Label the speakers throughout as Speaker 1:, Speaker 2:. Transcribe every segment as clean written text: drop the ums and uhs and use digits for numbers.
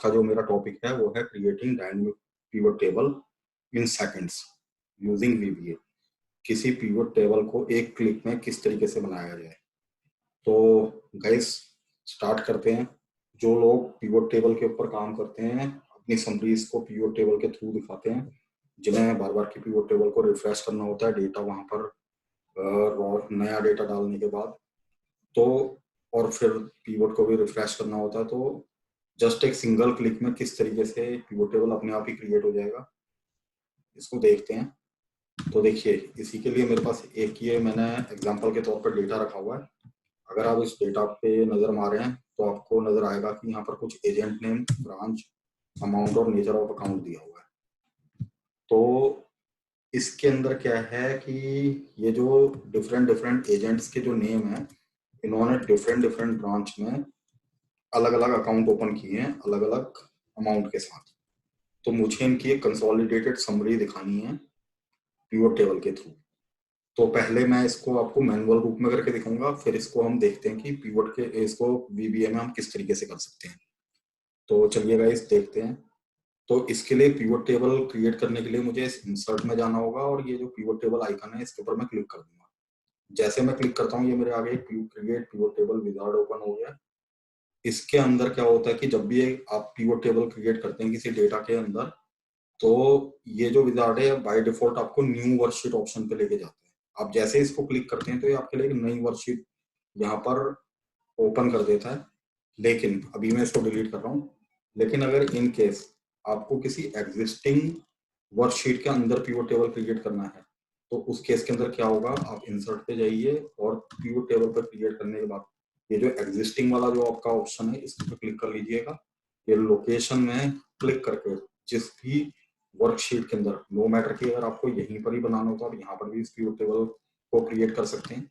Speaker 1: का जो मेरा टॉपिक है वो है क्रिएटिंग डायनेमिक पिवट टेबल इन सेकंड्स यूजिंग VBA। किसी पिवट टेबल को एक क्लिक में किस तरीके से बनाया जाए। तो गाइस स्टार्ट करते हैं। जो लोग पिवट टेबल के ऊपर काम करते हैं, अपनी समरीज को पिवट टेबल के थ्रू दिखाते हैं, जिन्हें बार बार की पिवट टेबल को रिफ्रेश करना होता है डेटा वहां पर नया डेटा डालने के बाद, तो और फिर पिवट को भी रिफ्रेश करना होता है, तो जस्ट एक सिंगल क्लिक में किस तरीके से पिवट टेबल अपने आप ही क्रिएट हो जाएगा, इसको देखते हैं। तो देखिए, इसी के लिए मेरे पास एक ये मैंने एग्जांपल के तौर पर डेटा रखा हुआ है। अगर आप इस डेटा पे नजर मारे हैं तो आपको नजर आएगा कि यहाँ पर कुछ एजेंट नेम, ब्रांच, अमाउंट और नेचर ऑफ अकाउंट दिया हुआ है। तो इसके अंदर क्या है कि ये जो डिफरेंट डिफरेंट एजेंट्स के जो नेम है, इन्होंने डिफरेंट डिफरेंट ब्रांच में अलग अलग अकाउंट ओपन किए हैं अलग अलग अमाउंट के साथ। तो मुझे इनकी एक कंसोलिडेटेड समरी दिखानी है पिवट टेबल के थ्रू। तो पहले मैं इसको आपको मैनुअल रूप में करके दिखाऊंगा, फिर इसको हम देखते हैं कि पिवट के इसको VBA में हम किस तरीके से कर सकते हैं। तो चलिए गाइस देखते हैं। तो इसके लिए पिवट टेबल क्रिएट करने के लिए मुझे इस इंसर्ट में जाना होगा और ये जो पिवट टेबल आइकन है इसके ऊपर मैं क्लिक कर दूंगा। जैसे मैं क्लिक करता हूँ ये मेरे आगे create pivot table wizard open हो गया। इसके अंदर क्या होता है कि जब भी आप पिवट टेबल क्रिएट करते हैं किसी डेटा के अंदर, तो ये जो विजार्ड है बाय डिफॉल्ट आपको न्यू वर्कशीट ऑप्शन पे लेके जाता है। आप जैसे इसको क्लिक करते हैं तो ये आपके लिए एक नई वर्कशीट यहाँ पर ओपन कर देता है। लेकिन अभी मैं इसको डिलीट कर रहा हूँ। लेकिन अगर इन केस आपको किसी एग्जिस्टिंग वर्कशीट के अंदर पिवट टेबल क्रिएट करना है, तो उस केस के अंदर क्या होगा, आप इंसर्ट पे जाइए और पिवट टेबल पर क्रिएट करने के बाद ये जो एग्जिस्टिंग वाला जो आपका ऑप्शन है इस पर क्लिक कर लीजिएगा। ये लोकेशन में क्लिक करके जिस भी वर्कशीट के अंदर, नो मैटर कि अगर आपको यहीं पर ही बनाना हो तो आप यहाँ पर भी इस पिवट टेबल को क्रिएट कर सकते हैं।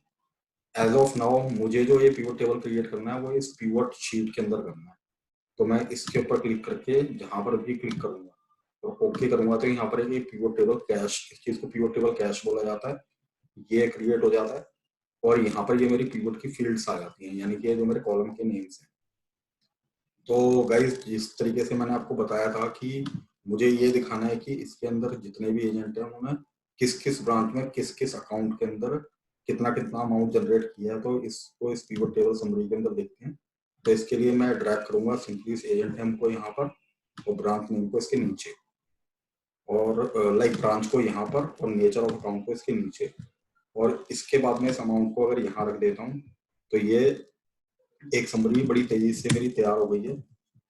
Speaker 1: एज ऑफ नाउ मुझे जो ये पिवट टेबल क्रिएट करना है वो इस पिवट शीट के अंदर करना है। तो मैं इसके ऊपर क्लिक करके जहां पर भी क्लिक करूंगा और ओके करूंगा तो यहाँ पर एक पिवट टेबल कैश, इस चीज को पिवट टेबल कैश बोला जाता है, ये क्रिएट हो जाता है। और यहाँ पर ये मेरी पिवट की फील्ड्स आ जाती हैं, यानी कि ये जो मेरे कॉलम के नेम्स हैं। तो गाइस जिस तरीके से मैंने आपको बताया था कि मुझे ये दिखाना है कि इसके अंदर जितने भी एजेंट हैं उन्होंने किस किस ब्रांच में किस किस अकाउंट के अंदर कितना कितना अमाउंट जनरेट किया है, तो इसको इस पिवट टेबल समरी के अंदर देखते हैं। तो इसके लिए मैं ड्रैग करूंगा सिंपली इस एजेंट नेम को यहाँ पर और ब्रांच नेम को इसके नीचे, और लाइक ब्रांच को यहाँ पर और नेचर ऑफ अकाउंट को इसके नीचे। और इसके बाद में इस अमाउंट को अगर यहाँ रख देता हूँ तो ये एक समरी बड़ी तेजी से मेरी तैयार हो गई है,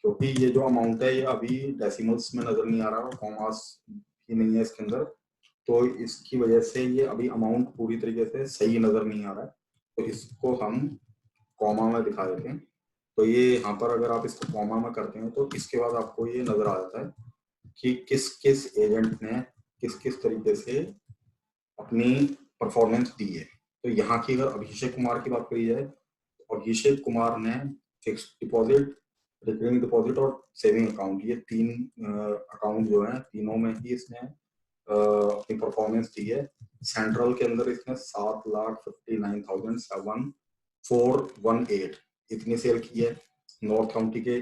Speaker 1: क्योंकि ये जो अमाउंट है ये अभी डेसिमल्स में नजर नहीं आ रहा और कॉमास भी नहीं है इसके अंदर। तो इसकी वजह से ये अभी अमाउंट पूरी तरीके से सही नजर नहीं आ रहा है। तो इसको हम कॉमा में दिखा देते हैं। तो ये यहाँ पर अगर आप इसको कॉमा में करते हैं तो इसके बाद आपको ये नजर आ जाता है कि किस किस एजेंट ने किस किस तरीके से अपनी परफॉर्मेंस दी है। तो यहाँ की अगर अभिषेक कुमार की बात करी जाए तो अभिषेक कुमार ने फिक्स डिपॉजिट, रिकरिंग डिपॉजिट और सेविंग अकाउंट, ये तीन अकाउंट जो है तीनों में ही इसने अपनी परफॉर्मेंस दी है। सेंट्रल के अंदर इसने 7,59,718 इतनी सेल की है, नॉर्थ काउंटी के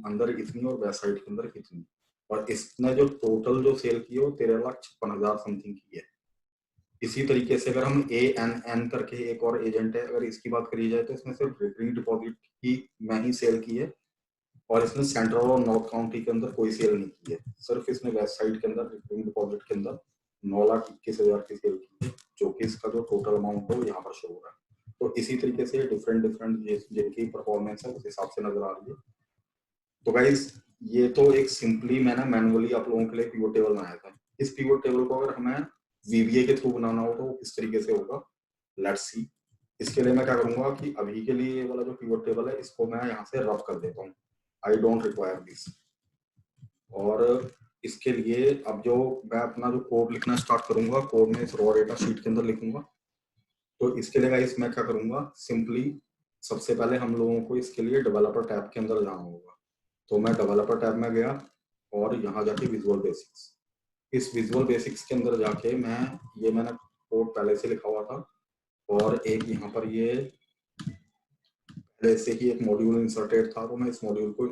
Speaker 1: अंदर इतनी और वेस्ट साइड के अंदर इतनी, और इसने जो टोटल जो सेल की है वो 13,56,000 समथिंग की है। इसी तरीके से अगर हम ANN करके एक और एजेंट है, अगर इसकी बात करी जाए तो इसने सिर्फ रिकरिंग डिपॉजिट की में ही सेल की है और इसने सेंट्रल और नॉर्थ काउंटी के अंदर कोई सेल नहीं की है। सिर्फ इसने वेस्ट साइड के अंदर रिकरिंग डिपॉजिट के अंदर 9,21,000 की सेल की है, जो कि इसका जो टोटल अमाउंट है वो यहाँ पर शो हो रहा है। तो इसी तरीके से डिफरेंट डिफरेंट जिनकी परफॉर्मेंस है उस हिसाब से नजर आ रही है। तो गाइज ये तो एक सिंपली मैंने मैनुअली आप लोगों के लिए पिवट टेबल बनाया था। इस पिवट टेबल को अगर हमें VBA के थ्रू बनाना हो तो किस तरीके से होगा, लेट्स सी। इसके लिए मैं क्या करूंगा कि अभी के लिए ये वाला जो पिवट टेबल है इसको मैं यहाँ से रब कर देता हूँ, आई डोंट रिक्वायर दिस। और इसके लिए अब जो मैं अपना जो कोड लिखना स्टार्ट करूंगा, कोड में इस रॉ डेटा शीट के अंदर लिखूंगा। तो इसके लिए गाइस मैं क्या करूंगा, सिंपली सबसे पहले हम लोगों को इसके लिए डेवलपर टैब के अंदर जाना होगा। तो मैं डेवलपर टैब में गया और यहाँ जाके विजुअल बेसिक्स, इस विजुअल बेसिक्स के अंदर जाके मैंने कोड पहले से लिखा हुआ था और एक यहाँ पर ये पहले से ही एक मॉड्यूल इंसर्टेड था, तो मैं इस मॉड्यूल को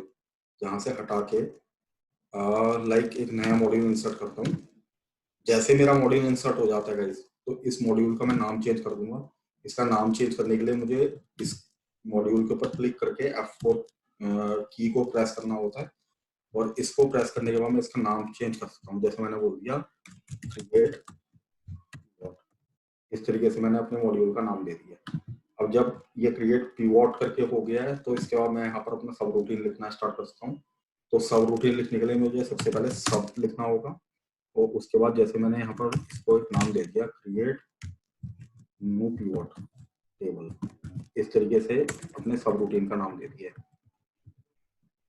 Speaker 1: यहाँ से हटा के लाइक एक नया मॉड्यूल इंसर्ट करता हूँ। जैसे मेरा मॉड्यूल इंसर्ट हो जाता है गाइस, तो इस मॉड्यूल का मैं नाम चेंज कर दूंगा। इसका नाम चेंज करने के लिए मुझे इस मॉड्यूल के ऊपर क्लिक करके F4 की को प्रेस करना होता है, और इसको प्रेस करने के बाद मैं इसका नाम चेंज कर सकता हूँ। जैसे मैंने बोल दिया क्रिएट, इस तरीके से मैंने अपने मॉड्यूल का नाम दे दिया। अब जब ये क्रिएट पीवॉट करके हो गया है, तो इसके बाद मैं यहाँ पर अपना सब रूटीन लिखना स्टार्ट कर सकता हूँ। तो सब रूटीन लिखने के लिए मुझे सबसे पहले सब लिखना होगा, और उसके बाद जैसे मैंने यहाँ पर इसको एक नाम दे दिया क्रिएट न्यू पीवॉट टेबल, इस तरीके से अपने सब रूटीन का नाम दे दिया।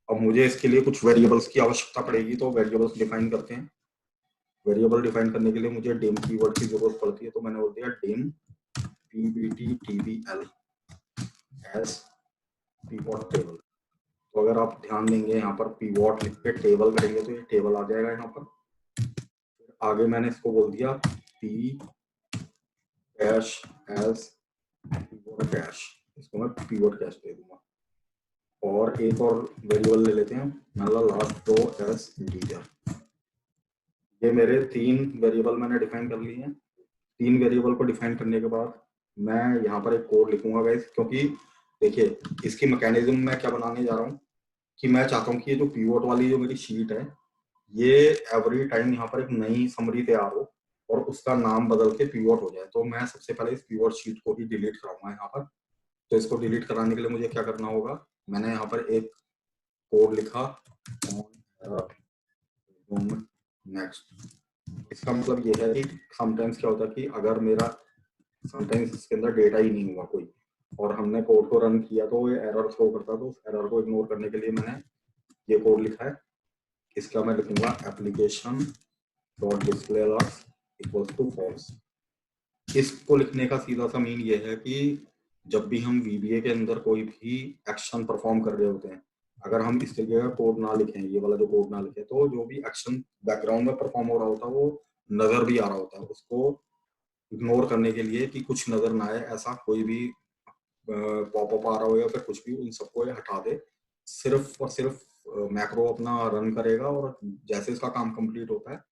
Speaker 1: अब मुझे इसके लिए कुछ वेरिएबल्स की आवश्यकता पड़ेगी, तो वेरिएबल्स डिफाइन करते हैं। वेरिएबल डिफाइन करने के लिए मुझे डिम कीवर्ड की जरूरत पड़ती है, तो मैंने बोल दिया dim pvt_tbl as pivot table. तो अगर आप ध्यान देंगे यहाँ पर पीवॉट लिख के टेबल करेंगे तो ये टेबल आ जाएगा यहाँ पर। आगे मैंने इसको बोल दिया p cash as pivot cash, इसको मैं पीवॉट कैश दे दूंगा। और एक और वेरिएबल ले लेते हैं, मतलब लास्ट रो एज इंटीजर। ये मेरे 3 वेरिएबल मैंने डिफाइन कर लिए हैं। 3 वेरिएबल को डिफाइन करने के बाद मैं यहाँ पर एक कोड लिखूंगा गाइस, क्योंकि देखिए इसकी मैकेनिज्म मैं क्या बनाने जा रहा हूँ कि मैं चाहता हूँ कि ये जो पीवोट वाली जो मेरी शीट है, ये एवरी टाइम यहाँ पर एक नई समरी तैयार हो और उसका नाम बदल के पीवोट हो जाए। तो मैं सबसे पहले इस पीवोट शीट को ही डिलीट कराऊंगा यहाँ पर। तो इसको डिलीट कराने के लिए मुझे क्या करना होगा, मैंने यहाँ पर एक कोड लिखा नेक्स्ट। इसका मतलब ये है कि समटाइम्स क्या होता है कि अगर मेरा समटाइम्स इसके अंदर डेटा ही नहीं हुआ कोई, और हमने कोड को रन किया तो ये एरर थ्रो करता, तो उस एरर को इग्नोर करने के लिए मैंने ये कोड लिखा है। इसका मैं लिखूंगा application dot display alerts equals to false. इसको लिखने का सीधा सा मीन ये है कि जब भी हम VBA के अंदर कोई भी एक्शन परफॉर्म कर रहे होते हैं, अगर हम इस तरीके का कोड ना लिखें, ये वाला जो कोड ना लिखें, तो जो भी एक्शन बैकग्राउंड में परफॉर्म हो रहा होता है वो नजर भी आ रहा होता है। उसको इग्नोर करने के लिए कि कुछ नजर ना आए, ऐसा कोई भी पॉपअप आ रहा हो या फिर कुछ भी, उन सबको ये हटा दे। सिर्फ और सिर्फ मैक्रो अपना रन करेगा, और जैसे इसका काम कंप्लीट होता है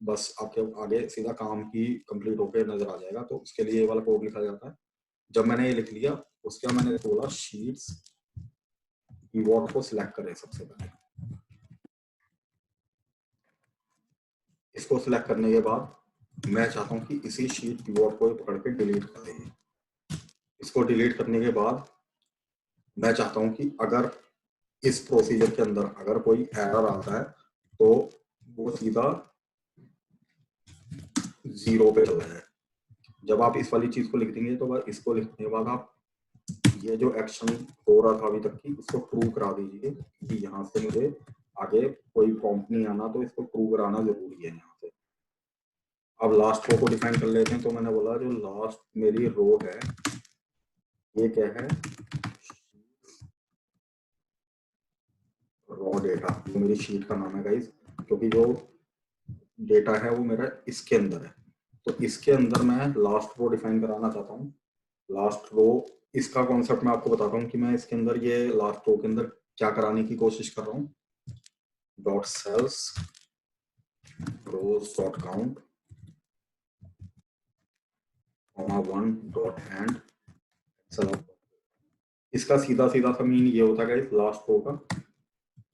Speaker 1: बस आपके आगे सीधा काम ही कंप्लीट होकर नजर आ जाएगा। तो उसके लिए ये वाला कोड लिखा जाता है। जब मैंने ये लिख लिया, उसके बाद मैंने बोला शीट्स कीवर्ड को सिलेक्ट करें। सबसे पहले इसको सिलेक्ट करने के बाद मैं चाहता हूँ कि इसी शीट कीवर्ड को पकड़ के डिलीट कर देंगे। इसको डिलीट करने के बाद मैं चाहता हूँ कि अगर इस प्रोसीजर के अंदर अगर कोई एरर आता है तो वो सीधा 0 पे चला है। जब आप इस वाली चीज को लिख देंगे तो इसको लिखने के बाद आप ये जो एक्शन हो रहा था अभी तक की, इसको ट्रू करा दीजिए कि यहाँ से मुझे आगे कोई प्रॉम्प्ट नहीं आना, तो इसको ट्रू कराना जरूरी है यहाँ से। अब लास्ट रो को डिफाइन कर लेते हैं। तो मैंने बोला जो लास्ट मेरी रो है ये क्या है, रॉ डेटा, जो मेरी शीट का नाम है गाइस, क्योंकि जो डेटा है वो मेरा इसके अंदर है। तो इसके अंदर मैं लास्ट रो डिफाइन कराना चाहता हूँ। लास्ट रो, इसका कॉन्सेप्ट मैं आपको बताता हूँ कि मैं इसके अंदर ये लास्ट रो के अंदर क्या कराने की कोशिश कर रहा हूँ। Dot sales rows dot count 1 dot end. इसका सीधा सीधा सा मीन ये होता है लास्ट रो का,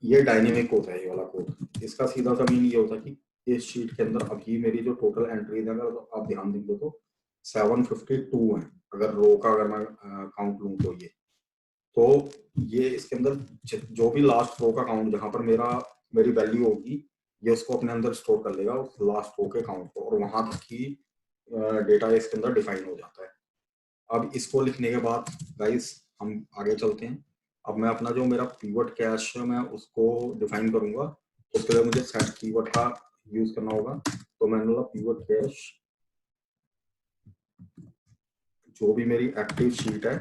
Speaker 1: ये डायनेमिक होता है ये वाला कोड। इसका सीधा सा मीन ये होता है कि इस शीट के अंदर अभी मेरी जो टोटल एंट्रीज है, अगर आप ध्यान देंगे तो 752 है। अगर रो का अगर मैं काउंट लूं तो ये इसके अंदर जो भी लास्ट रो का काउंट जहां पर मेरी वैल्यू होगी, ये उसको अपने अंदर स्टोर कर लेगा उस लास्ट रो के काउंट को, और वहां तक की डेटा इसके अंदर डिफाइन हो जाता है। अब इसको लिखने के बाद गाइस हम आगे चलते हैं। अब मैं अपना जो मेरा पीवट कैश है मैं उसको डिफाइन करूंगा। उसके लिए मुझे सेट कीवर्ड का यूज करना होगा। तो मैंने बोला पीवट कैश, जो भी मेरी एक्टिव शीट है,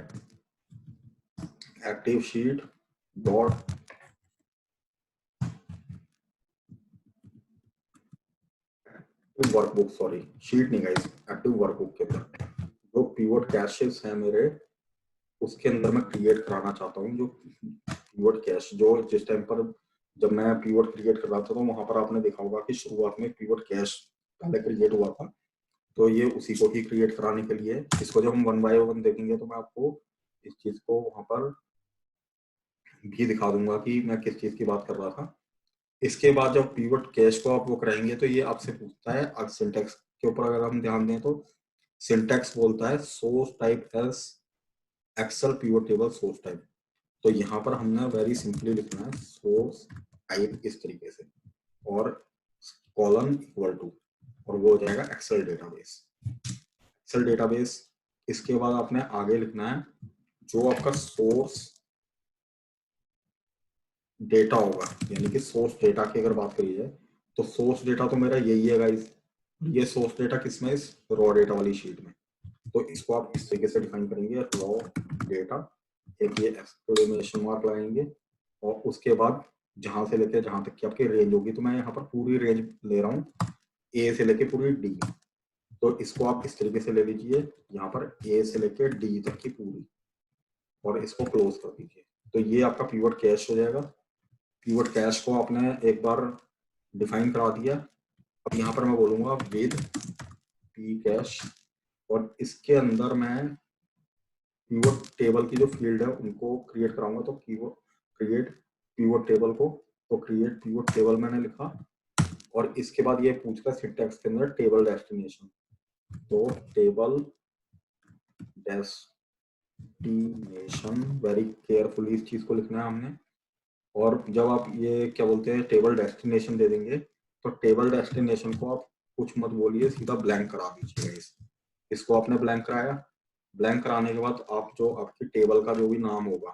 Speaker 1: active sheet dot workbook, sorry sheet नहीं गाइस, एक्टिव वर्कबुक के अंदर जो पीवट कैशेस हैं मेरे, उसके अंदर मैं क्रिएट कराना चाहता हूँ जो पीवट कैश, जो जिस टाइम पर जब मैं पीवट क्रिएट कर रहा था तो वहां पर आपने देखा होगा कि शुरुआत में पीवट कैश पहले क्रिएट हुआ था, तो ये उसी को ही क्रिएट कराने के लिए, इसको जब हम 1 बाय 1 देखेंगे तो मैं आपको इस चीज को वहां पर भी दिखा दूंगा कि मैं किस चीज की बात कर रहा था। इसके बाद जब पीवट कैश को आप वो कराएंगे तो ये आपसे पूछता है, अब सिंटेक्स के ऊपर अगर हम ध्यान दें तो सिंटेक्स बोलता है source type as Excel pivot table source type. तो यहाँ पर हमने वेरी सिंपली लिखना है सोर्स टाइप इस तरीके से और कॉलन इक्वल टू, और वो हो जाएगा एक्सेल डेटाबेस। एक्सेल डेटाबेस, इसके बाद आपने आगे लिखना है जो आपका सोर्स डेटा होगा, यानी कि सोर्स डेटा की अगर बात करी जाए तो सोर्स डेटा तो मेरा यही है गाइस, ये सोर्स डेटा किसमें, इस रॉ डेटा वाली शीट में। तो इसको आप इस तरीके से डिफाइन करेंगे, रॉ डेटा, एक ये एक्सक्लेमेशन मार्क लगाएंगे और उसके बाद जहां से लेके जहां तक की आपकी रेंज होगी, तो मैं यहाँ पर पूरी रेंज ले रहा हूँ ए से लेके पूरी डी, तो इसको आप इस तरीके से ले लीजिए यहाँ पर ए से लेके डी तक की पूरी, और इसको क्लोज कर दीजिए। तो ये आपका पीवट कैश हो जाएगा। पीवट कैश को आपने एक बार डिफाइन करा दिया। अब यहाँ पर मैं बोलूंगा विद पी कैश, और इसके अंदर मैं पीवट टेबल की जो फील्ड है उनको क्रिएट कराऊंगा। तो कीवर्ड क्रिएट पीवट टेबल को, तो क्रिएट पीवट टेबल मैंने लिखा, और इसके बाद ये पूछ रहा है सिंटैक्स के अंदर टेबल डेस्टिनेशन, तो टेबल डेस्टिनेशन, वेरी केयरफुली इस चीज को लिखना है हमने। और जब आप ये क्या बोलते हैं टेबल डेस्टिनेशन दे देंगे, तो टेबल डेस्टिनेशन को आप कुछ मत बोलिए, सीधा ब्लैंक करा दीजिएगा। इसको आपने ब्लैंक कराया, ब्लैंक कराने के बाद आप जो आपकी टेबल का जो भी नाम होगा,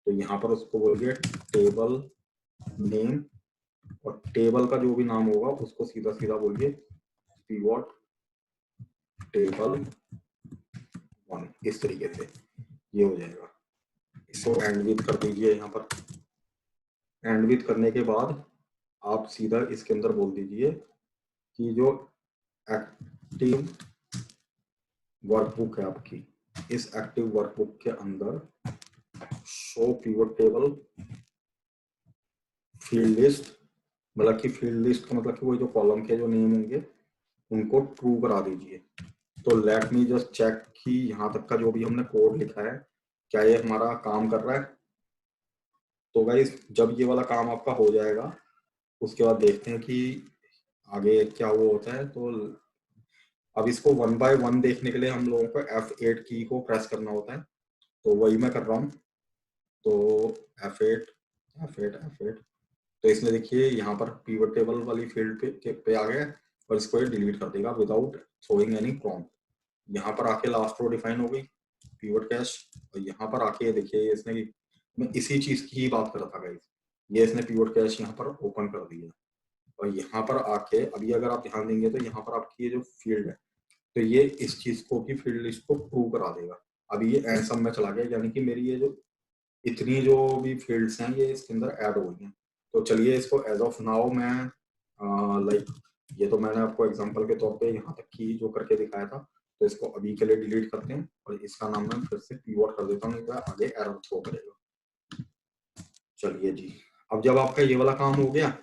Speaker 1: तो यहाँ पर उसको बोलिए टेबल नेम, और टेबल का जो भी नाम होगा उसको सीधा सीधा बोलिए पीवट टेबल 1, इस तरीके से ये हो जाएगा। इसको एंड विथ कर दीजिए। यहाँ पर एंड विथ करने के बाद आप सीधा इसके अंदर बोल दीजिए कि जो एक्टिव वर्कबुक है आपकी, इस एक्टिव वर्कबुक के अंदर show pivot table field list, मतलब कि फील्ड लिस्ट का मतलब कि वो जो कॉलम के जो नेम होंगे उनको ट्रू करा दीजिए। तो लेट मी जस्ट चेक कि यहाँ तक का जो भी हमने कोड लिखा है क्या ये हमारा काम कर रहा है। तो गाइस जब ये वाला काम आपका हो जाएगा उसके बाद देखते हैं कि आगे क्या वो होता है। तो अब इसको 1 बाय 1 देखने के लिए हम लोगों को F8 की को प्रेस करना होता है, तो वही मैं कर रहा हूँ। तो F8 F8 F8, तो इसमें देखिए यहाँ पर पीवट टेबल वाली फील्ड पे आ गया, और इसको ये डिलीट कर देगा विदाउट थ्रोइंग एनी प्रॉम्प्ट। यहाँ पर आके लास्ट रो डिफाइन हो गई पीवट कैश, और यहाँ पर आके देखिए इसने, मैं इसी चीज की ही बात कर रहा था गाइस, ये इसने पीवट कैश यहाँ पर ओपन कर दिया। और यहाँ पर आके अभी अगर आप ध्यान देंगे तो यहाँ पर आपकी ये जो फील्ड है, तो ये इस चीज को की फील्ड लिस्ट को प्रूव करा देगा। अभी ये एंड सम में चला गया, यानी कि मेरी ये जो इतनी जो भी फील्ड्स हैं ये इसके अंदर ऐड हो गई हैं। तो चलिए इसको एज ऑफ नाउ मैं लाइक, ये तो मैंने आपको एग्जांपल के तौर पे यहाँ तक की जो करके दिखाया था, तो इसको अभी के लिए डिलीट करते हैं और इसका नाम मैं फिर से पीवट कर देता हूँ, आगे एरर थ्रो करेगा। चलिए जी, अब जब आपका ये वाला काम हो गया,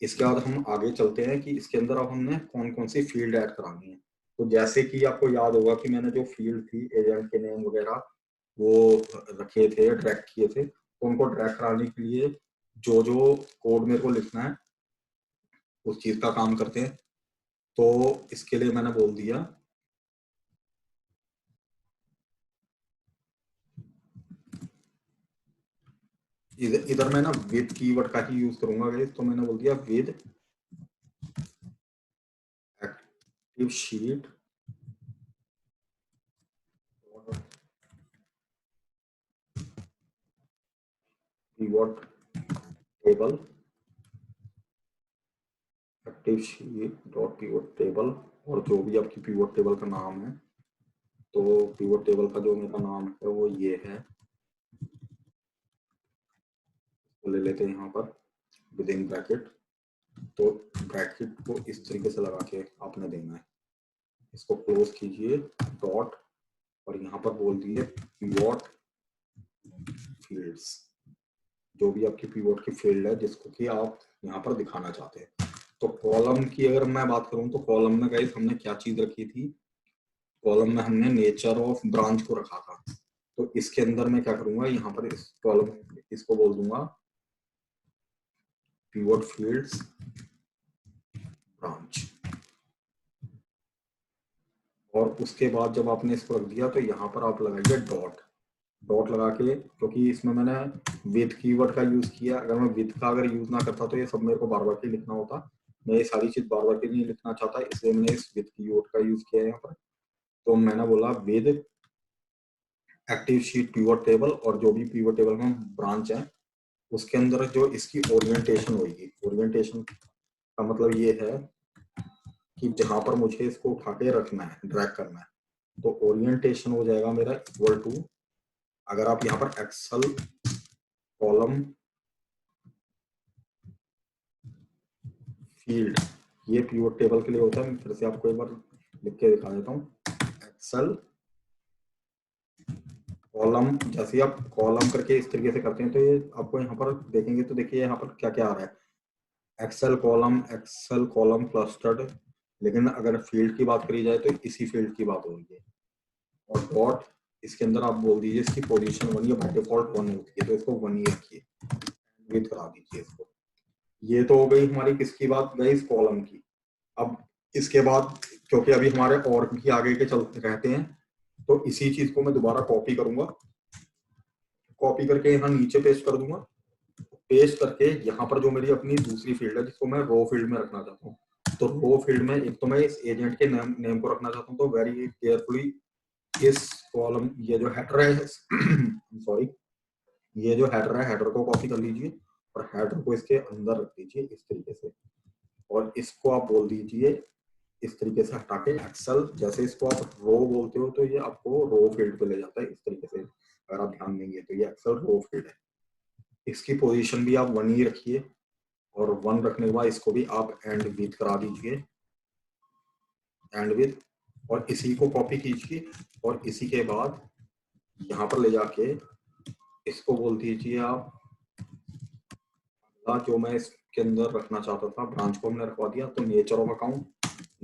Speaker 1: इसके बाद हम आगे चलते हैं कि इसके अंदर अब हमने कौन कौन सी फील्ड ऐड करानी है। तो जैसे कि आपको याद होगा कि मैंने जो फील्ड थी एजेंट के नेम वगैरह वो रखे थे, ड्रैग किए थे, तो उनको ड्रैग कराने के लिए जो जो कोड मेरे को लिखना है उस चीज का काम करते हैं। तो इसके लिए मैंने बोल दिया इधर मैं ना विद कीवर्ड का ही यूज करूंगा गाइस, तो मैंने बोल दिया with active sheet pivot table, active sheet dot pivot table, और जो भी आपकी pivot टेबल का नाम है, तो pivot टेबल का जो मेरा नाम है वो ये है, तो ले लेते हैं यहाँ पर विद इन ब्रैकेट। तो ब्रैकेट को इस तरीके से लगा के आपने देना है, इसको क्लोज कीजिए डॉट, और यहाँ पर बोल दीजिए pivot फील्ड्स, जो भी आपकी पीवोट की फील्ड है जिसको कि आप यहाँ पर दिखाना चाहते हैं। तो कॉलम की अगर मैं बात करूं तो कॉलम में गाइस हमने क्या चीज रखी थी, कॉलम में हमने नेचर ऑफ ब्रांच को रखा था। तो इसके अंदर मैं क्या करूंगा, यहाँ पर इस कॉलम इसको बोल दूंगा pivot fields ब्रांच। और उसके बाद जब आपने इसको रख दिया तो यहाँ पर आप लगाइए डॉट। डॉट लगा के, क्योंकि इसमें मैंने विथ कीवर्ड का यूज किया, अगर मैं विथ का अगर यूज ना करता तो ये सब मेरे को बार बार के लिखना होता। मैं ये सारी चीज बार बार के नहीं लिखना चाहता, इसलिए मैंने इस विथ कीवर्ड का यूज किया यहाँ पर। तो मैंने बोला with active sheet pivot table, और जो भी पिवट टेबल में ब्रांच है उसके अंदर जो इसकी ओरिएंटेशन होगी, ओरिएंटेशन का मतलब ये है कि जहां पर मुझे इसको उठा के रखना है, ड्रैग करना है, तो ओरिएंटेशन हो जाएगा मेरा इक्वल टू, अगर आप यहाँ पर एक्सेल कॉलम फील्ड, ये पिवट टेबल के लिए होता है, मैं फिर से आपको एक बार लिख के दिखा देता हूँ। एक्सेल कॉलम, जैसे आप कॉलम करके इस तरीके से करते हैं तो ये आपको यहाँ पर देखेंगे तो देखिए यहाँ पर क्या क्या आ रहा है, एक्सेल कॉलम क्लस्टर्ड, लेकिन अगर फील्ड की बात करी जाए तो इसी फील्ड की बात हो रही है। और डॉट इसके अंदर आप बोल दीजिए इसकी पोजीशन 1, ये बाय डिफॉल्ट 1 होती है तो इसको 1 ही रखिए, विथ करा दीजिए इसको। ये तो हो गई हमारी किसकी बात गई, इस कॉलम की। अब इसके बाद क्योंकि अभी हमारे और भी आगे के चलते रहते हैं तो इसी चीज को मैं दोबारा कॉपी करूंगा, कॉपी करके यहाँ नीचे पेस्ट कर दूंगा। पेस्ट करके यहाँ पर जो मेरी अपनी दूसरी फील्ड है जिसको मैं रो फील्ड में रखना चाहता हूँ, तो रो फील्ड में एक तो मैं इस एजेंट के नेम को रखना चाहता हूँ, तो वेरी केयरफुली इस कॉलम, ये जो हेडर है सॉरी, ये जो हेडर है, हेडर को कॉपी कर लीजिए और हेडर को इसके अंदर रख दीजिए इस तरीके से, और इसको आप बोल दीजिए इस तरीके से हटा के एक्सेल, जैसे इसको आप रो बोलते हो तो ये आपको रो फील्ड पे ले जाता है इस तरीके से, अगर आप ध्यान देंगे तो ये एक्सेल रो फील्ड है। इसकी पोजीशन भी आप 1 ही रखिए, और 1 रखने के बाद इसको भी आप एंड विथ करा दीजिए, एंड विथ, और इसी को कॉपी कीजिए और इसी के बाद यहाँ पर ले जाके इसको बोल दीजिए आप, जो मैं इसके अंदर रखना चाहता था ब्रांच को हमने रखवा दिया, तो nature of account,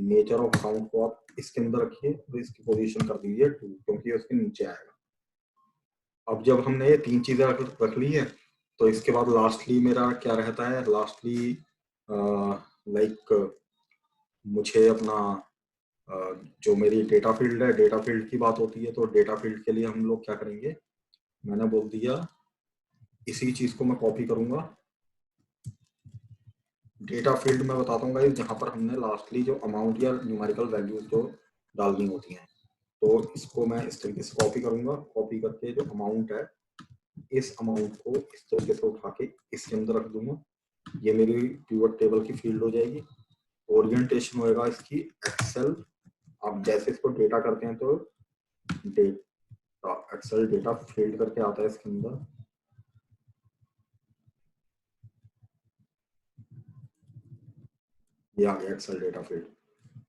Speaker 1: nature of account को आप इसके अंदर रखिए और इसकी पोजीशन कर दीजिए 2, क्योंकि उसके नीचे आएगा। अब जब हमने ये 3 चीजें रख ली है तो इसके बाद लास्टली मेरा क्या रहता है, लास्टली लाइक मुझे अपना जो मेरी डेटा फील्ड है, डेटा फील्ड की बात होती है, तो डेटा फील्ड के लिए हम लोग क्या करेंगे, मैंने बोल दिया इसी चीज को मैं कॉपी करूंगा। डेटा फील्ड में बताता हूँ गाइस, जहां पर हमने लास्टली जो अमाउंट या न्यूमेरिकल वैल्यूज जो डालनी होती हैं, तो इसको मैं इस तरीके से कॉपी करूंगा, कॉपी करके जो अमाउंट है इस अमाउंट को इस तरीके से उठा के इसके अंदर रख दूंगा, ये मेरी पिवट टेबल की फील्ड हो जाएगी। ओरिएंटेशन होएगा इसकी एक्सेल, आप जैसे इसको डेटा करते हैं तो डेटा एक्सेल डेटा फील्ड करके आता है इसके अंदर, ये आ गया एक्सेल डेटा फील्ड,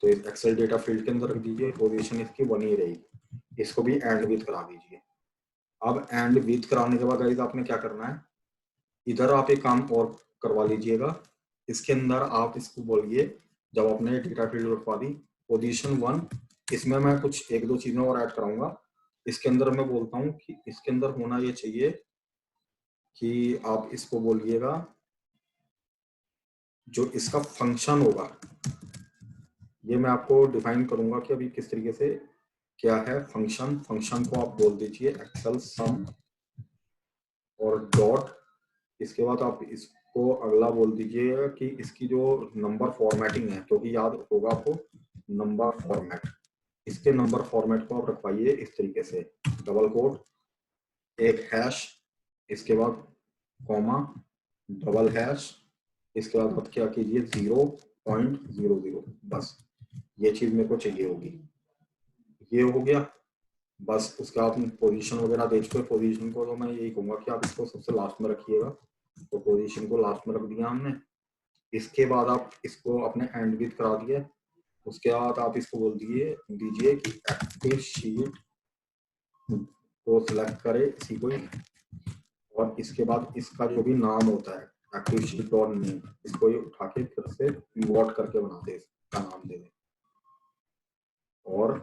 Speaker 1: तो इस एक्सेल डेटा फील्ड के अंदर रख दीजिए, पोजीशन इसकी 1 ही रहेगी। इसको भी एंड विथ करा दीजिए। अब एंड विथ कराने के बाद गाइस आपने क्या करना है, इधर आप एक काम और करवा लीजिएगा, इसके अंदर आप इसको बोलिए, जब आपने डेटा फील्ड रखवा दी पोजीशन 1, इसमें मैं कुछ 1-2 चीजें और ऐड कराऊंगा। इसके अंदर मैं बोलता हूँ कि इसके अंदर होना ये चाहिए कि आप इसको बोलिएगा जो इसका फंक्शन होगा, ये मैं आपको डिफाइन करूंगा कि अभी किस तरीके से क्या है फंक्शन। फंक्शन को आप बोल दीजिए एक्सेल सम और डॉट, इसके बाद आप इसको अगला बोल दीजिए कि इसकी जो नंबर फॉर्मेटिंग है, क्योंकि याद होगा आपको नंबर फॉर्मेट, इसके नंबर फॉर्मेट को आप रखवाइए इस तरीके से, डबल कोट, एक हैश, इसके बाद कॉमा, डबल हैश, इसके बाद आप क्या कीजिए 0.00, बस ये चीज मेरे को चाहिए होगी। ये हो गया बस, उसका आप पोजीशन वगैरह देख चुके, पोजीशन को तो मैं यही कहूंगा कि आप इसको सबसे लास्ट में रखिएगा, तो पोजीशन को लास्ट में रख दिया हमने। इसके बाद आप इसको अपने एंड विथ करा दिया, उसके बाद आप इसको बोल दीजिए कि एक्टिव शीट को सिलेक्ट करे इसी को, और इसके बाद इसका जो भी नाम होता है एक्टिव शीट डॉट नेम, इसको ये उठा के फिर से पिवट करके बना दे, इसका नाम दे दे और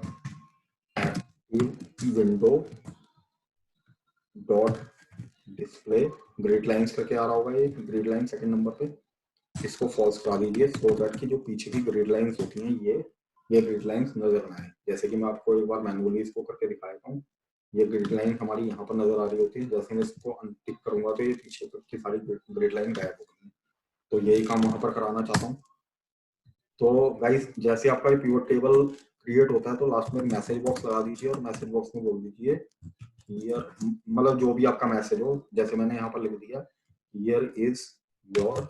Speaker 1: active window dot display grid lines करके आ रहा होगा, ये ग्रिड लाइन सेकंड नंबर पे, इसको फॉल्स करा दीजिए सो दैट की जो पीछे की ग्रिड लाइंस होती हैं ये ग्रिड लाइंस नजर ना आए। जैसे कि मैं आपको एक बार मैनुअली इसको करके दिखा देता हूँ। ये ग्रिड लाइन हमारी यहाँ पर नजर आ रही होती है, जैसे मैं इसको अनटिक करूंगा तो ये पीछे की सारी ग्रिड लाइन गायब हो गई। तो यही काम वहां पर कराना चाहता हूँ। तो गाइस जैसे आपका पिवट टेबल क्रिएट होता है तो लास्ट में मैसेज बॉक्स लगा दीजिए और मैसेज बॉक्स में बोल दीजिए हियर, मतलब जो भी आपका मैसेज हो, जैसे मैंने यहाँ पर लिख दिया हियर इज योर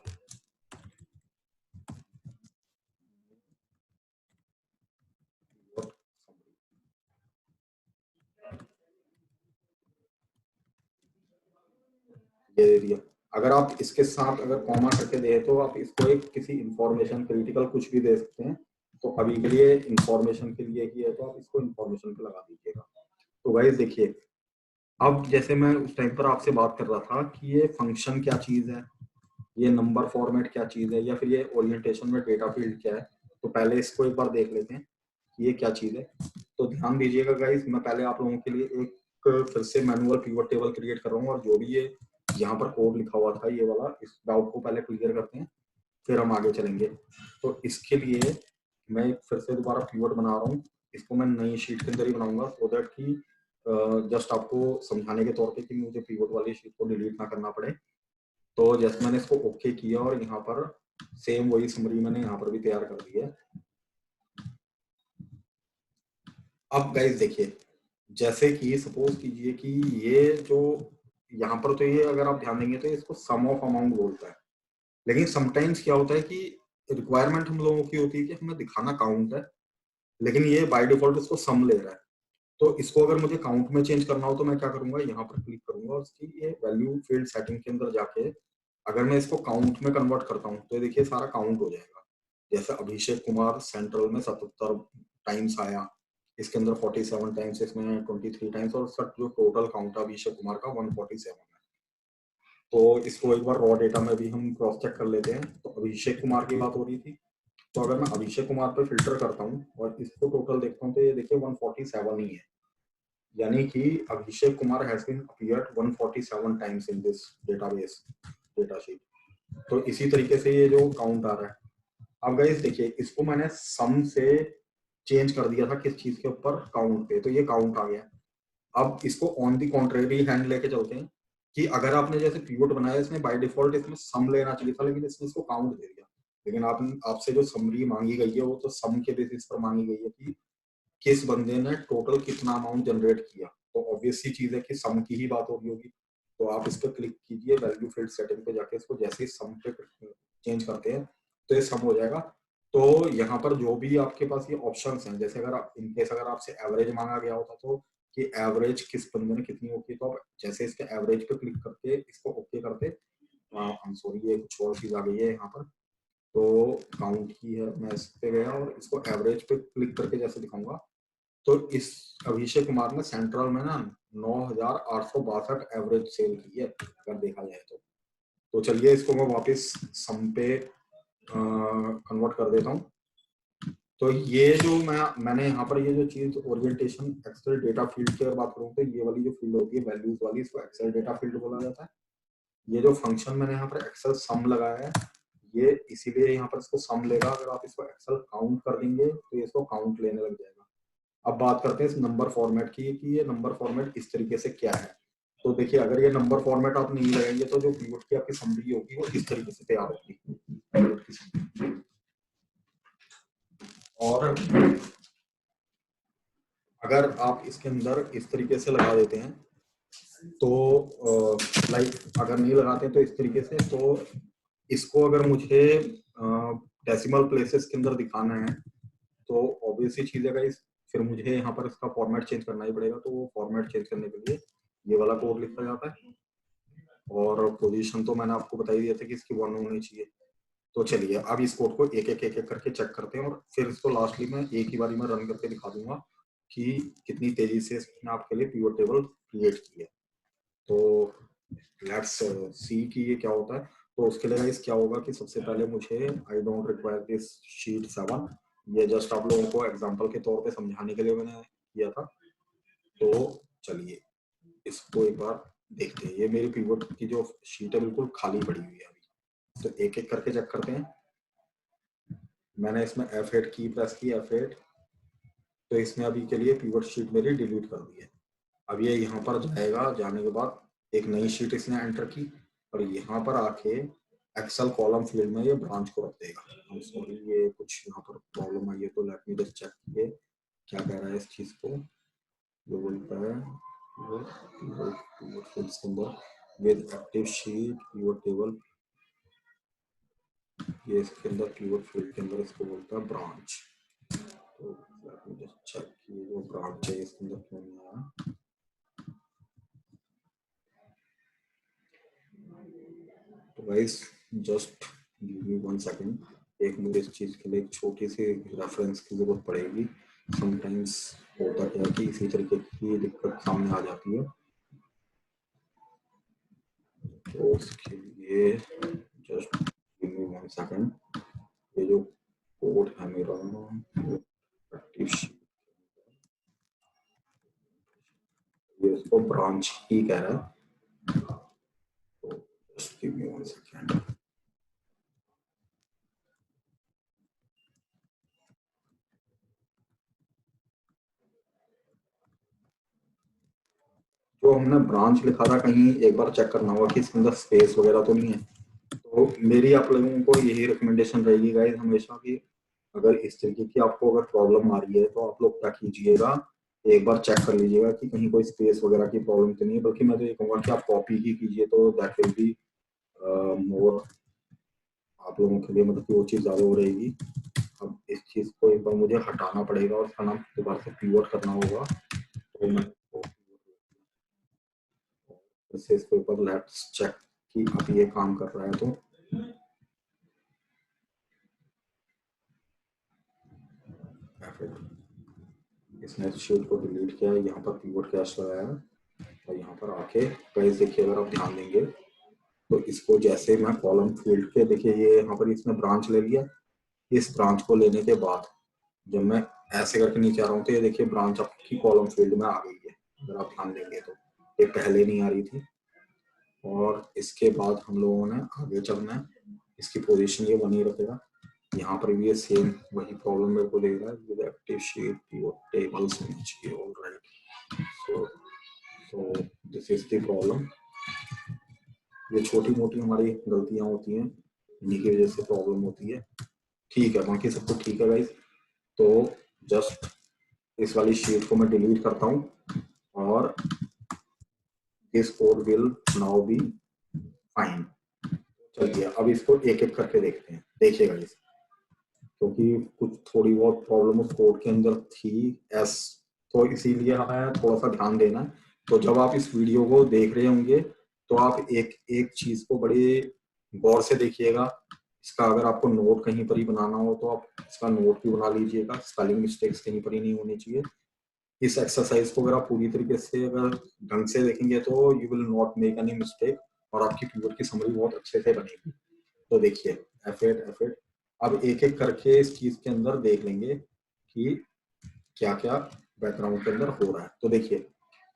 Speaker 1: ये दे दिया। अगर आप इसके साथ अगर कॉमा करके दे तो आप इसको एक किसी इंफॉर्मेशन क्रिटिकल कुछ भी दे सकते हैं। तो अभी के लिए इंफॉर्मेशन के लिए ही है तो आप इसको इंफॉर्मेशन पे लगा दीजिएगा। तो गाइस देखिए, अब जैसे मैं उस टाइम पर आपसे बात कर रहा था कि ये फंक्शन क्या चीज है, ये नंबर फॉर्मेट क्या चीज है, या फिर ये ओरिएंटेशन में डेटा फील्ड क्या है। तो पहले इसको एक बार देख लेते हैं कि ये क्या चीज है। तो ध्यान दीजिएगा गाइस, मैं पहले आप लोगों के लिए एक फिर से मैनुअल पिवट टेबल क्रिएट कर रहा हूँ और जो भी ये यहाँ पर कोड लिखा हुआ था ये वाला, इस डाउट को पहले क्लियर करते हैं फिर हम आगे चलेंगे। तो इसके लिए मैं फिर से दोबारा पिवट बना रहा हूँ, इसको मैं नई शीट के अंदर ही बनाऊंगा सो दैट कि जस्ट आपको समझाने के तौर पे कि मुझे पिवट वाली शीट को डिलीट ना करना पड़े। तो जैसे मैंने इसको ओके किया और यहाँ पर सेम वही समरी मैंने यहाँ पर भी तैयार कर दी है। अब गाइस देखिए, जैसे कि सपोज कीजिए कि ये जो यहाँ पर, तो ये अगर आप ध्यान देंगे तो इसको सम ऑफ अमाउंट बोलता है, लेकिन समटाइम्स क्या होता है कि रिक्वायरमेंट हम लोगों की होती है कि हमें दिखाना काउंट है, लेकिन ये बाय डिफॉल्ट इसको सम ले रहा है। तो इसको अगर मुझे काउंट में चेंज करना हो तो मैं क्या करूंगा, यहाँ पर क्लिक करूंगा और इसकी ये वैल्यू फील्ड सेटिंग के अंदर जाके अगर मैं इसको काउंट में कन्वर्ट करता हूँ तो देखिए सारा काउंट हो जाएगा। जैसे अभिषेक कुमार सेंट्रल में 77 टाइम्स आया, इसके अंदर 47 टाइम्स, इसमें 23 टाइम्स, और सर जो टोटल काउंट है अभिषेक कुमार का 147 है। तो इसको एक बार रॉ डेटा में भी हम क्रॉस चेक कर लेते हैं। तो अभिषेक कुमार की बात हो रही थी, तो अगर मैं अभिषेक कुमार पे फिल्टर करता हूँ और इसको टोटल देखता हूँ तो ये देखिए 147 ही है, यानी कि Abhishek Kumar has been appeared 147 times in this database data sheet. तो इसी तरीके से ये जो काउंट आ रहा है। अब गाइस देखिए, इसको मैंने सम से चेंज कर दिया था किस चीज के ऊपर, काउंट पे, तो ये काउंट आ गया। अब इसको ऑन दी कॉन्ट्रेरी हैंड लेके चलते हैं कि अगर आपने जैसे पिवट बनाया इसमें बाय डिफॉल्ट इसमें सम लेना चाहिए था, लेकिन इसने इसको काउंट दे दिया। लेकिन आपसे जो समरी मांगी गई है वो तो सम के बेसिस पर मांगी गई है कि किस बंदे ने टोटल कितना अमाउंट जनरेट किया। तो ऑब्वियस सी चीज है कि सम की ही बात होगी। तो आप इस पर क्लिक कीजिए, वैल्यू फील्ड सेटिंग पे जाके इसको जैसे ही सम पे चेंज करते हैं तो ये सम हो जाएगा। तो यहाँ पर जो भी आपके पास ये ऑप्शंस हैं, जैसे अगर आप इनकेस अगर आपसे एवरेज मांगा गया होता तो कि एवरेज किस बंदे ने कितनी होती है, तो आप जैसे इसके एवरेज पे क्लिक करके इसको ओके करते, सॉरी ये कुछ और चीज आ गई है यहाँ पर, तो काउंट की है, मैं इस पे गया और इसको एवरेज पे क्लिक करके जैसे दिखाऊंगा तो इस अभिषेक कुमार ने सेंट्रल में ना 9,862 एवरेज सेल की है अगर देखा जाए तो चलिए इसको मैं वापस सम पे कन्वर्ट कर देता हूँ। तो ये जो मैंने यहाँ पर ये जो चीज ओरिएंटेशन एक्सेल डेटा फील्ड की अगर बात करूँ तो ये वाली जो फील्ड होती है वैल्यूज वाली, इसको एक्सेल डेटा फील्ड बोला जाता है। ये जो फंक्शन मैंने यहाँ पर एक्सेल सम लगाया है ये इसीलिए यहाँ पर इसको सम लेगा, अगर आप इसको एक्सेल काउंट कर देंगे तो ये इसको काउंट लेने लग जाएगा। अब बात करते हैं इस नंबर फॉर्मेट की कि ये नंबर फॉर्मेट इस तरीके से क्या है। तो देखिए, अगर ये नंबर फॉर्मेट आप नहीं लगाएंगे तो जो पिवट की आपकी समरी होगी वो इस तरीके से तैयार होगी। और अगर आप इसके अंदर इस तरीके से लगा देते हैं तो लाइक अगर नहीं लगाते तो इस तरीके से, तो इसको अगर मुझे डेसिमल प्लेसेस के अंदर दिखाना है तो ऑब्वियसली चीज है गाइस, फिर मुझे यहाँ पर इसका फॉर्मेट चेंज करना ही पड़ेगा। तो वो फॉर्मेट चेंज करने के लिए ये वाला कोड लिखा जाता है और पोजीशन तो मैंने आपको बता ही दिया था कि इसकी 1 होनी चाहिए। तो चलिए अब इस कोड को एक एक करके चेक करते हैं और फिर इसको लास्टली में एक ही बारी में रन करके दिखा दूंगा कि कितनी तेजी से इसने आपके लिए पिवट टेबल क्रिएट की है। तो लेट्स सी कि ये क्या होता है। तो उसके लिए गाइस क्या होगा कि सबसे पहले मुझे I don't require this sheet 7, ये जस्ट आप लोगों को एग्जांपल के तौर पे समझाने के लिए मैंने किया था। तो चलिए इसको एक बार देखते हैं। ये मेरी पिवट की जो शीट है बिल्कुल खाली पड़ी हुई है अभी। तो एक एक करके चेक करते हैं। मैंने इसमें F8 की प्रेस की, F8। तो इसमें अभी के लिए पिवट शीट मेरी डिलीट कर दी है। अब ये यहाँ पर जाएगा, जाने के बाद एक नई शीट इसने एंटर की और यहाँ पर आके एक्सेल कॉलम फील्ड में ये ब्रांच को रख देगा। हम सॉरी, ये कुछ यहाँ पर प्रॉब्लम आई है, तो लेट मी जस्ट चेक किए क्या कह रहा है इस चीज को। जो बोलता है पिवट फील्ड्स के अंदर with active sheet pivot table, ये इसके अंदर पिवट फील्ड के अंदर इसको बोलता है ब्रांच। तो लेट मी जस्ट चेक कि जो ब्रांच है इसके अंदर क्यों नहीं आया। तो guys just give me 1 second, एक मुझे इस चीज के लिए एक छोटी सी रेफरेंस की जरूरत पड़ेगी। समटाइम्स होता क्या है कि इसी तरीके की दिक्कत सामने आ जाती है। तो उसके लिए जस्ट गिव मी 1 सेकंड। ये जो कोड है मेरा एक्टिव शीट, ये उसको ब्रांच ही कह रहा है। तो जस्ट गिव मी 1 सेकंड। जो हमने ब्रांच लिखा था कहीं एक बार चेक करना होगा कि इसके अंदर स्पेस वगैरह तो नहीं है। तो मेरी आप लोगों को यही रिकमेंडेशन रहेगी गाइस हमेशा कि अगर इस तरीके की आपको अगर प्रॉब्लम आ रही है तो आप लोग क्या कीजिएगा, एक बार चेक कर लीजिएगा कि कहीं कोई स्पेस वगैरह की प्रॉब्लम तो नहीं है। बल्कि मैं तो ये कहूँगा कि आप कॉपी ही कीजिए, तो दैट विल बी मोर आप लोगों के लिए, मतलब कि वो चीज़ ज़्यादा हो रहेगी। अब इस चीज़ को एक बार मुझे हटाना पड़ेगा और उसका नाम दोबारा से पिवट करना होगा। तो मैं इससे इसके ऊपर लेट्स चेक कि अब ये काम कर रहा है। तो इसने शीट को डिलीट किया, यहाँ पर पिवट कैश लगाया और यहाँ पर आके गाइस देखिए अगर आप ध्यान देंगे तो इसको जैसे मैं कॉलम फील्ड के, देखिए ये यहाँ पर इसने ब्रांच ले लिया। इस ब्रांच को लेने के बाद जब मैं ऐसे करके नीचे आ रहा हूँ तो ये देखिए ब्रांच आपकी कॉलम फील्ड में आ गई है। अगर आप ध्यान देंगे तो ये पहले नहीं आ रही थी। और इसके बाद हम लोगों ने आगे चलना है, इसकी पोजीशन ये बनी रखेगा। यहाँ पर भी ये सेम वही प्रॉब्लम मेरे को दे रहा है विद एक्टिव शीट टेबल्स होनी चाहिए। Alright, so this is the problem. ये छोटी मोटी हमारी गलतियां होती हैं, इन्हीं की वजह से प्रॉब्लम होती है। ठीक है, बाकी सब कुछ ठीक है गाइस। तो जस्ट इस वाली शीट को मैं डिलीट करता हूँ और this code will now be fine. चलिए अब इसको एक एक करके देखते हैं। देखिएगा इस, क्योंकि कुछ थोड़ी बहुत प्रॉब्लम उस कोड के अंदर थी एस, तो इसीलिए हमें थोड़ा सा ध्यान देना है। तो जब आप इस वीडियो को देख रहे होंगे तो आप एक एक चीज को बड़े गौर से देखिएगा। इसका अगर आपको नोट कहीं पर ही बनाना हो तो आप इसका नोट भी बना लीजिएगा। स्पेलिंग मिस्टेक्स कहीं पर ही नहीं होनी चाहिए। इस एक्सरसाइज को अगर आप पूरी तरीके से अगर ढंग से देखेंगे तो you will not make any mistake और आपकी कीवर्ड की समरी बहुत अच्छे से बनेगी। तो देखिए F8 अब एक एक करके इस चीज के अंदर देख लेंगे कि क्या क्या बैकग्राउंड के अंदर हो रहा है। तो देखिए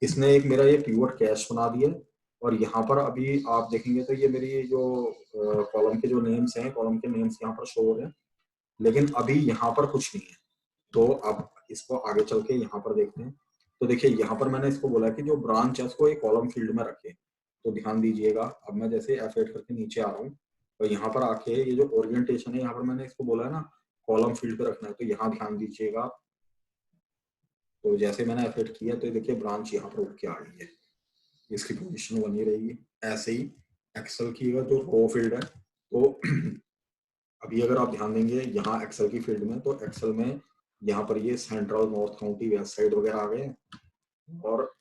Speaker 1: इसने एक मेरा ये कीवर्ड कैश बना दिया और यहाँ पर अभी आप देखेंगे तो ये मेरी जो कॉलम के जो नेम्स हैं, कॉलम के नेम्स यहाँ पर शो हो रहे हैं, लेकिन अभी यहाँ पर कुछ नहीं है। तो अब इसको आगे चल के यहाँ पर देखते हैं। तो देखिए यहाँ पर मैंने इसको बोला कि जो ब्रांच है उसको एक कॉलम फील्ड में रखे। तो ध्यान दीजिएगा, अब मैं जैसे F8 करके नीचे आ रहा हूँ तो यहाँ पर आके ये जो ओरिएंटेशन है यहाँ पर मैंने इसको बोला है ना कॉलम फील्ड पे रखना है। तो यहाँ ध्यान दीजिएगा, तो जैसे मैंने F8 किया तो देखिए ब्रांच यहाँ पर उठ के आ गई है, इसकी पोजिशन बनी रहेगी। ऐसे ही एक्सेल की जो रो फील्ड है, तो अभी अगर आप ध्यान देंगे यहाँ एक्सेल की फील्ड में, तो एक्सेल में यहाँ पर ये central north county west side वगैरह आ गए और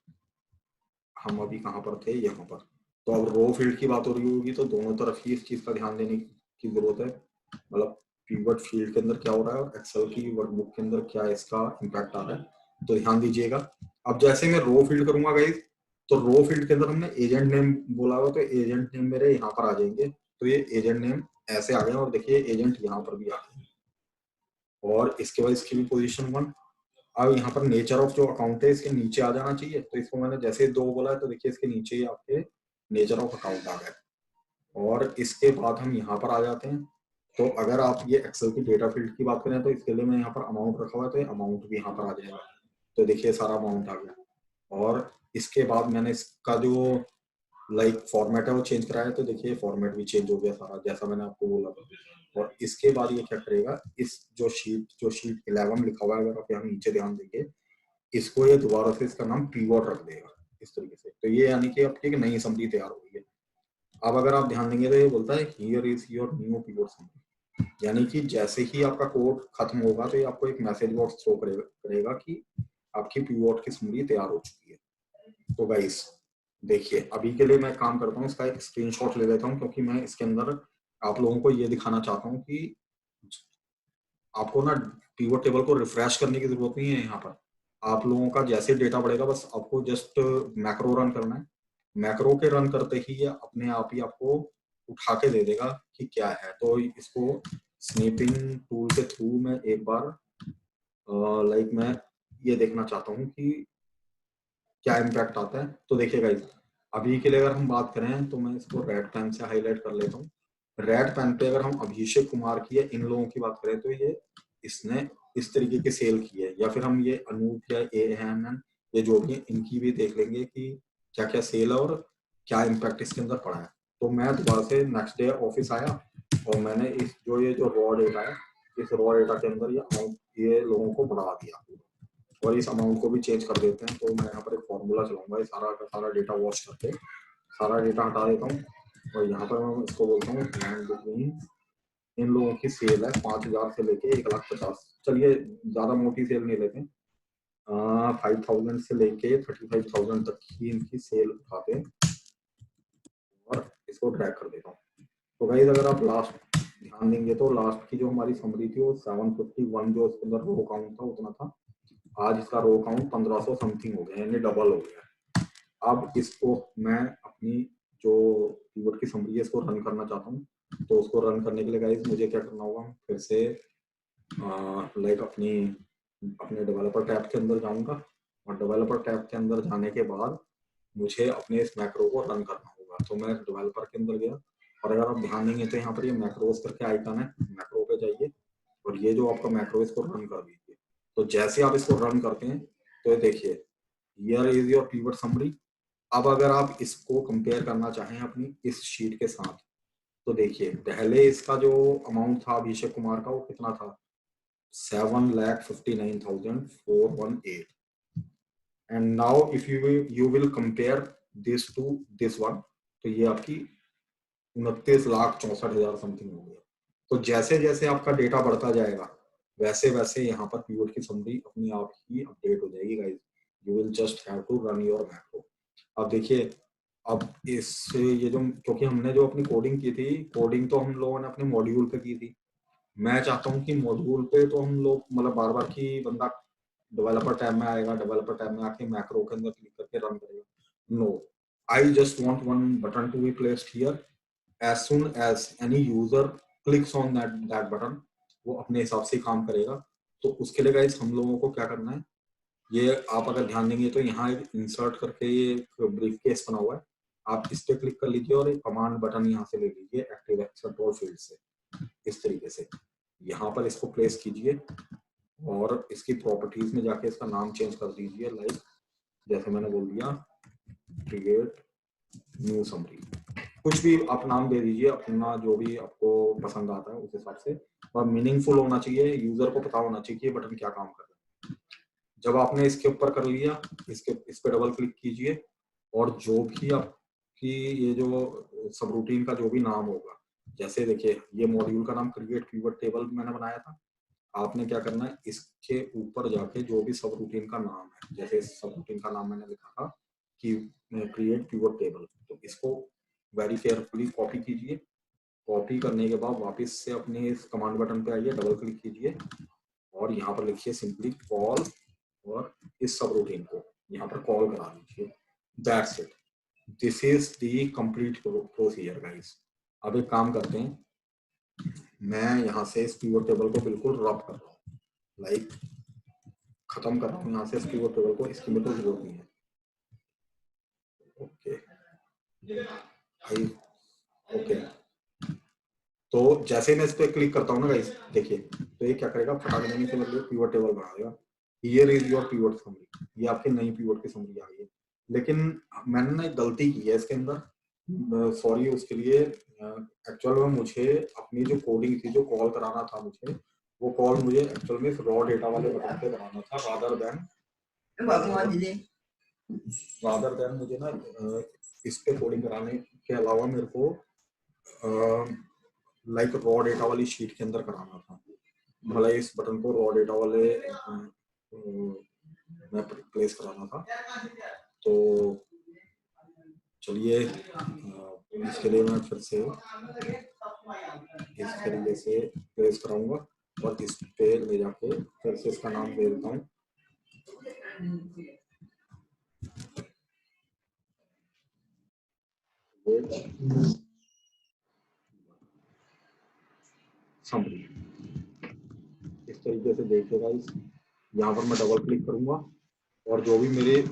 Speaker 1: हम अभी कहाँ पर थे, यहाँ पर। तो अब रो फील्ड की बात हो रही होगी तो दोनों तरफ ही इस चीज का ध्यान देने की जरूरत है। मतलब पिवट फील्ड के अंदर क्या हो रहा है और एक्सेल की वर्कबुक के अंदर क्या इसका इम्पैक्ट आ रहा है, तो ध्यान दीजिएगा। अब जैसे मैं रो फील्ड करूंगा गाइस तो रो फील्ड के अंदर हमने एजेंट नेम बोला हुआ, तो एजेंट नेम मेरे यहाँ पर आ जाएंगे। तो ये एजेंट नेम ऐसे आ गए और देखिए एजेंट यहाँ पर भी आ गए। और इसके बाद इसकी भी पोजीशन 1। अब यहाँ पर नेचर ऑफ जो अकाउंट है इसके नीचे आ जाना चाहिए। तो इसको मैंने जैसे 2 बोला है तो देखिए इसके नीचे ही आपके नेचर ऑफ अकाउंट आ गए। और इसके बाद हम यहाँ पर आ जाते हैं। तो अगर आप ये एक्सेल की डेटा फील्ड की बात करें तो इसके लिए मैं यहाँ पर अमाउंट रखा हुआ है, तो ये अमाउंट भी यहाँ पर आ जाएगा। तो देखिए सारा अमाउंट आ गया। और इसके बाद मैंने इसका जो फॉर्मेट है वो चेंज कराया है, तो देखिए फॉर्मेट भी चेंज हो गया सारा, जैसा मैंने आपको बोला था। और इसके बाद ये क्या करेगा, इस जो शीट 11 लिखा हुआ है, अगर आप यहाँ नीचे ध्यान देंगे, इसको ये दोबारा से इसका नाम पीवट रख देगा इस तरीके से। तो ये यानी कि आपकी एक नई समरी तैयार हो गई है। अब अगर आप ध्यान देंगे तो ये बोलता है here is your new pivot summary, यानी कि जैसे ही आपका कोड खत्म होगा तो ये आपको एक मैसेज बॉक्स थ्रो करेगा कि आपकी पीवट की समरी तैयार हो चुकी है। तो गाइस देखिए अभी के लिए मैं काम करता हूँ, इसका एक स्क्रीनशॉट ले लेता हूँ, क्योंकि मैं इसके अंदर आप लोगों को ये दिखाना चाहता हूँ कि आपको ना पीवट टेबल को रिफ्रेश करने की जरूरत नहीं है। यहाँ पर आप लोगों का जैसे डेटा बढ़ेगा बस आपको जस्ट मैक्रो रन करना है। मैक्रो के रन करते ही ये अपने आप ही आपको उठा के दे देगा कि क्या है। तो इसको स्नैपिंग टूल के थ्रू मैं एक बार मैं ये देखना चाहता हूँ कि क्या इम्पैक्ट आता है। तो देखिए गाइस अभी के लिए अगर हम बात करें तो मैं इसको रेड पेन से हाईलाइट कर लेता हूँ। रेड पेन पे अगर हम अभिषेक कुमार की या इन लोगों की बात करें तो ये इसने इस तरीके की सेल की है, या फिर हम ये अनूप या AMN ये जो भी इनकी भी देख लेंगे कि क्या क्या सेल है और क्या इम्पैक्ट इसके अंदर पड़ा है। तो मैं दोबारा से नेक्स्ट डे ऑफिस आया और मैंने इस जो रॉ डेटा है, इस रॉ डेटा के अंदर ये अमाउंट ये लोगों को बढ़ा दिया और इस अमाउंट को भी चेंज कर देते हैं। तो मैं यहाँ पर एक फॉर्मूला चलाऊंगा, ये सारा का सारा डेटा वॉश करके सारा डेटा हटा देता हूँ और यहाँ पर मैं इसको बोलता हूँ लैंड बिटवीन इन लोगों की सेल है 5000 से लेके 1,50,000। चलिए ज्यादा मोटी सेल नहीं लेते, 5,000 से लेके 35,000 तक की इनकी सेल उठाते हैं और इसको ड्रैग कर देता हूँ। तो गाइस अगर आप लास्ट ध्यान देंगे तो लास्ट की जो हमारी समरी थी वो 751 जो उसके अंदर रो काउंट था उतना था। आज इसका रो काउंट 1500 समथिंग हो गया, यानी डबल हो गया। अब इसको मैं अपनी जो कीवर्ड की समरी है इसको रन करना चाहता हूँ। तो उसको रन करने के लिए गाइस मुझे क्या करना होगा, फिर से अपने डेवलपर टैब के अंदर जाऊंगा और डेवलपर टैब के अंदर जाने के बाद मुझे अपने इस मैक्रो को रन करना होगा। तो मैं डेवलपर के अंदर गया और अगर आप ध्यान देंगे तो यहाँ पर ये मैक्रोस करके आइकन है, मैक्रो पे जाइए और ये जो आपका मैक्रो इसको रन कर दीजिए। तो जैसे आप इसको रन करते हैं तो ये देखिए here is your keyword summary. अब अगर आप इसको कंपेयर करना चाहें अपनी इस शीट के साथ तो देखिए पहले इसका जो अमाउंट था अभिषेक कुमार का वो कितना था, 7,59,418। And now if you will compare this to this one, तो ये आपकी 29,64,000 समथिंग हो गया। तो जैसे जैसे आपका डेटा बढ़ता जाएगा वैसे वैसे यहाँ पर पीवट की समरी अपनी आप ही अपडेट हो जाएगी guys. You will just have to run your macro. अब देखिए अब इस ये जो क्योंकि हमने जो अपनी कोडिंग की थी, कोडिंग तो हम लोगों ने अपने मॉड्यूल पे की थी। मैं चाहता हूँ कि मॉड्यूल पे तो हम लोग मतलब बार बार की बंदा डेवलपर टैब में आएगा, डेवलपर टैब में आके मैक्रो के अंदर क्लिक करके रन करेगा। No, I just want one button to be placed here. as soon as any user clicks on that button वो अपने हिसाब से काम करेगा। तो उसके लिए गाइस हम लोगों को क्या करना है, ये आप अगर ध्यान देंगे तो यहाँ एक इंसर्ट करके ये ब्रीफ केस बना हुआ है, आप इस पे क्लिक कर लीजिए और एक कमांड बटन यहाँ से ले लीजिए एक्टिव कंट्रोल फील्ड से। इस तरीके से यहाँ पर इसको प्लेस कीजिए और इसकी प्रॉपर्टीज में जाके इसका नाम चेंज कर दीजिए, लाइक जैसे मैंने बोल दिया क्रिएट न्यू समरी। कुछ भी आप नाम दे दीजिए अपना जो भी आपको पसंद आता है उस हिसाब से, और मीनिंगफुल होना चाहिए, यूजर को पता होना चाहिए कि ये बटन क्या काम कर रहा है। जब आपने इसके ऊपर कर लिया इस पे डबल क्लिक कीजिए और जो भी आपकी ये जो सब रूटीन का जो भी नाम होगा, जैसे देखिए ये मॉड्यूल का नाम क्रिएट कीवर्ड टेबल मैंने बनाया था, आपने क्या करना है इसके ऊपर जाके जो भी सब रूटीन का नाम है, जैसे सब रूटीन का नाम मैंने लिखा था कि क्रिएट कीवर्ड टेबल, तो इसको वेरी केयरफुली कॉपी कीजिए। कॉपी करने के बाद वापस से अपने इस कमांड बटन पे आइए, डबल क्लिक कीजिए और यहाँ पर लिखिए सिंपली कॉल और इस सब रूटीन को यहाँ पर कॉल करा दीजिए। That's it, this is the complete procedure guys. अब एक काम करते हैं, मैं यहाँ से इस पिवट टेबल को बिल्कुल रब कर रहा हूँ, लाइक खत्म कर रहा हूँ यहाँ से इस पिवट टेबल को, इसकी मेरे को जरूरत नहीं है। ओके ओके, तो जैसे मैं इस पे क्लिक करता हूँ ना गाइस, देखिए तो ये क्या करेगा, फटाक देने से मतलब पिवट टेबल बना देगा। Here is your pivot summary, ये आपकी नई पिवट की समरी आ गई है। लेकिन मैंने ना एक गलती की है इसके अंदर, सॉरी उसके लिए। एक्चुअल में मुझे अपनी जो कोडिंग थी, जो कॉल कराना था मुझे, वो कॉल मुझे एक्चुअल में रॉ डेटा वाले बटन पे कराना था, रादर देन मुझे ना इस पे कोडिंग कराने के अलावा मेरे को लाइक रॉ डेटा वाली शीट के अंदर कराना था। भले इस बटन को रॉ डेटा वाले में प्लेस कराना था। तो चलिए इसके लिए मैं फिर से इस तरीके से प्लेस कराऊंगा और इस पे ले जाके फिर से इसका नाम दे देता हूँ। समरी इस तरीके से देखिएगा। इस यहाँ पर मैं डबल क्लिक करूंगा और जो भी मेरे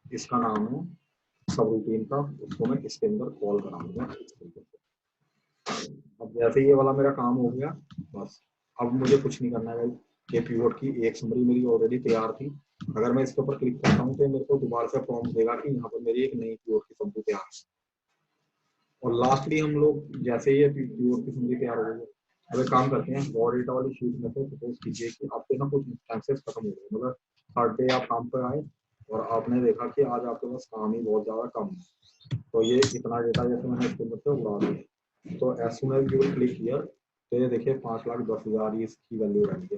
Speaker 1: इसका नाम है सब रूटीन का, उसको मैं इसके अंदर कॉल कराऊंगा इस तरीके से। अब जैसे ये वाला मेरा काम हो गया, बस अब मुझे कुछ नहीं करना है। ये पिवट की एक समरी मेरी ऑलरेडी तैयार थी। अगर मैं इसके ऊपर क्लिक करता हूँ तो मेरे को दोबारा से प्रॉम्प्ट देगा कि यहाँ पर मेरी एक नई पिवट की समरी तैयार है। और लास्टली हम लोग जैसे ये पिवट की समरी तैयार हो गई, अब एक काम करते हैं, रॉ डेटा वाली शीट में से सपोज कीजिए कि आपके ना कुछ इंस्टेंसेस खत्म हो गए, मतलब थर्ड डे आप काम पर आए और आपने देखा कि आज आपके पास काम ही बहुत ज्यादा कम है, तो ये इतना डेटा जैसे मैंने इसके अंदर से उड़ा दिया। तो as soon as you click here, तो ये देखिए 5,10,000 इसकी वैल्यू रहेगी।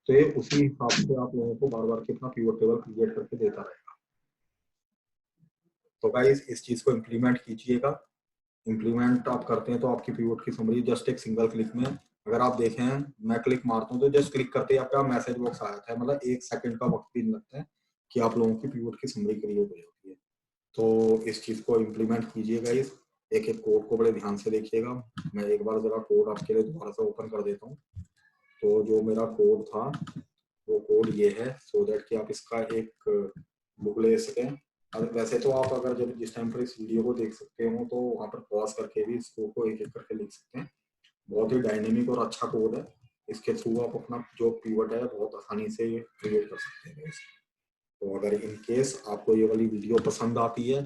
Speaker 1: तो ये उसी हिसाब से आप लोगों को बार बार कितना पिवट टेबल क्रिएट करके देता रहेगा। तो गाइस इस चीज को इम्प्लीमेंट कीजिएगा। इम्प्लीमेंट आप करते हैं तो आपकी पिवट की समरी जस्ट एक सिंगल क्लिक में, अगर आप देखें मैं क्लिक मारता हूँ तो जस्ट क्लिक करते ही आपका मैसेज बॉक्स आ जाता है, मतलब 1 सेकंड का वक्त भी नहीं लगता है कि आप लोगों की पिवट की समरी क्रिएट हो जाती है। तो इस चीज को इम्प्लीमेंट कीजिएगा। इस एक एक कोड को बड़े ध्यान से देखिएगा। मैं एक बार जरा कोड आपके लिए दोबारा से ओपन कर देता हूँ। तो जो मेरा कोड था वो कोड ये है, सो दैट कि आप इसका एक बुक ले सकें। वैसे तो आप अगर जब जिस टाइम पर इस वीडियो को देख सकते हो तो वहाँ पर पॉज करके भी इसको को एक एक करके लिख सकते हैं। बहुत ही डायनेमिक और अच्छा कोड है, इसके थ्रू आप अपना जो पिवट है बहुत आसानी से क्रिएट कर सकते हैं। तो अगर इन केस आपको ये वाली वीडियो पसंद आती है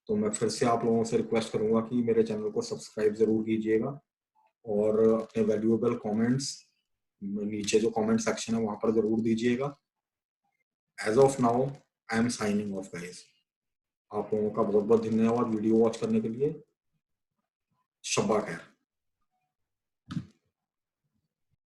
Speaker 1: तो मैं फिर से आप लोगों से रिक्वेस्ट करूंगा कि मेरे चैनल को सब्सक्राइब जरूर कीजिएगा और अपने वैल्यूएबल कमेंट्स नीचे जो कमेंट सेक्शन है वहां पर जरूर दीजिएगा। As of now I am signing off guys. आप लोगों का बहुत बहुत धन्यवाद वीडियो वॉच करने के लिए। शब्बा खैर।